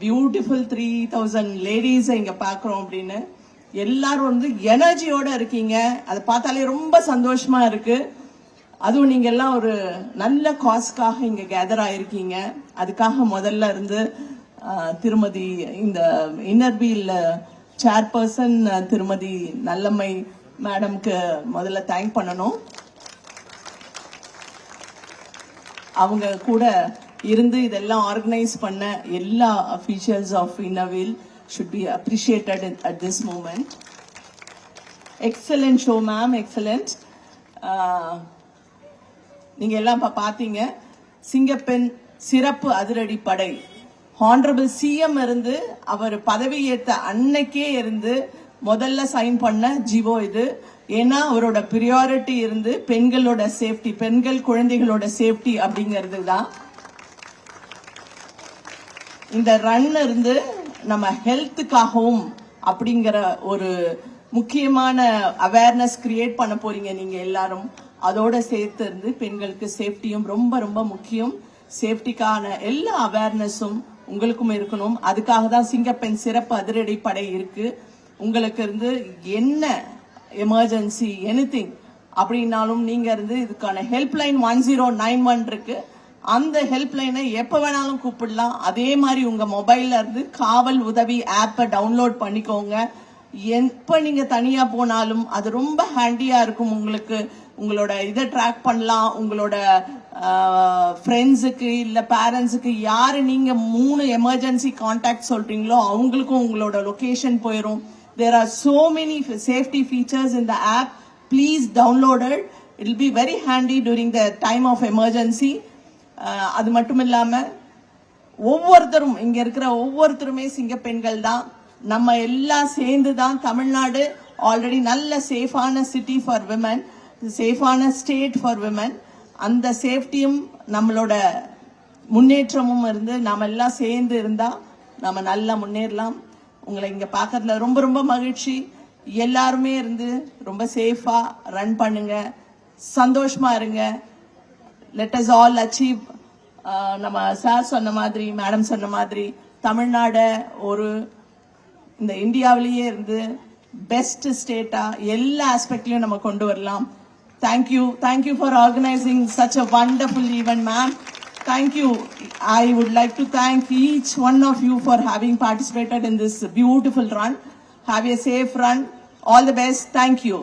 Beautiful 3000 ladies இங்க பாக்குறோம் அப்படின்னு எல்லாரும் வந்து எனர்ஜியோட இருக்கீங்க. அதை பார்த்தாலே ரொம்ப சந்தோஷமா இருக்கு. அதுவும் நீங்க எல்லாம் ஒரு நல்ல காஸ்க்காக இங்க கேதர் ஆயிருக்கீங்க. அதுக்காக முதல்ல இருந்து திருமதி இந்த இன்னர்பீல் சேர்பர்சன் திருமதி நல்லம்மை மேடம்க்கு முதல்ல தேங்க் பண்ணணும். அவங்க கூட இருந்து இதெல்லாம் ஆர்கனைஸ் பண்ண எல்லா officials of Inner Wheel should be appreciated at this moment. Excellent show, ma'am. Excellent. நீங்க எல்லாம் பாத்தீங்க. சிங்கப்பெண் சிறப்பு அதிரடி படை ஹானரபிள் சிஎம் இருந்து அவர் பதவி ஏற்ற அன்னைக்கே இருந்து முதல்ல சைன் பண்ண ஜிவோ இது. ஏன்னா அவரோட பிரியாரிட்டி இருந்து பெண்களோட சேஃப்டி, பெண்கள் குழந்தைகளோட சேஃப்டி அப்படிங்கிறது தான். இந்த ரன் இருந்து நம்ம ஹெல்த்துக்காகவும் அப்படிங்கிற ஒரு முக்கியமான அவேர்னஸ் கிரியேட் பண்ண போறீங்க நீங்க எல்லாரும். அதோட சேர்த்து இருந்து பெண்களுக்கு சேஃப்டியும் ரொம்ப ரொம்ப முக்கியம். சேஃப்டிக்கான எல்லா அவேர்னஸும் உங்களுக்கும் இருக்கணும். அதுக்காக தான் சிங்கப்பெண் சிறப்பு அதிரடி படை இருக்கு. உங்களுக்கு இருந்து என்ன எமர்ஜென்சி எனிதிங் அப்படின்னாலும் நீங்க இருந்து இதுக்கான ஹெல்ப்லைன் 1091 இருக்கு. அந்த ஹெல்ப்லைனை எப்ப வேணாலும் கூப்பிடலாம். அதே மாதிரி உங்க மொபைல்ல இருந்து காவல் உதவி ஆப்பை டவுன்லோட் பண்ணிக்கோங்க. எப்ப நீங்க தனியா போனாலும் அது ரொம்ப ஹேண்டியா இருக்கும். உங்களுக்கு உங்களோட இதை ட்ராக் பண்ணலாம். உங்களோட ஃப்ரெண்ட்ஸுக்கு இல்ல பேரண்ட்ஸுக்கு யாரு நீங்க 3 எமர்ஜென்சி கான்டாக்ட் சொல்றீங்களோ அவங்களுக்கும் உங்களோட லொகேஷன் போயிடும். There are so many safety features in the app. Please download it. It will be very handy during the time of emergency. அது மட்டும் இல்லாம ஒவ்வொருத்தரும் இங்க இருக்கிற ஒவ்வொருத்தருமே சிங்க பெண்கள் தான். நம்ம எல்லாம் சேர்ந்து தான் தமிழ்நாடு ஆல்ரெடி நல்ல சேஃபான சிட்டி ஃபார் விமன், சேஃபான ஸ்டேட் ஃபார் விமன். அந்த சேஃப்டியும் நம்மளோட முன்னேற்றமும் இருந்து நாம எல்லாம் சேர்ந்து இருந்தா நம்ம நல்லா முன்னேறலாம். உங்களை இங்க பாக்கிறதுல ரொம்ப ரொம்ப மகிழ்ச்சி. எல்லாருமே இருந்து ரொம்ப சேஃபா ரன் பண்ணுங்க, சந்தோஷமா இருங்க. Let us all achieve. நம்ம சார் சொன்ன மாதிரி, மேடம் சொன்ன மாதிரி தமிழ்நாட ஒரு இந்த இந்தியாவிலேயே இருந்து பெஸ்ட் ஸ்டேட்டா எல்லா ஆஸ்பெக்ட்லயும் நம்ம கொண்டு வரலாம். Thank you for organising such a wonderful event, ma'am. Thank you. I would like to thank each one of you for having participated in this beautiful run. Have a safe run. All the best. Thank you.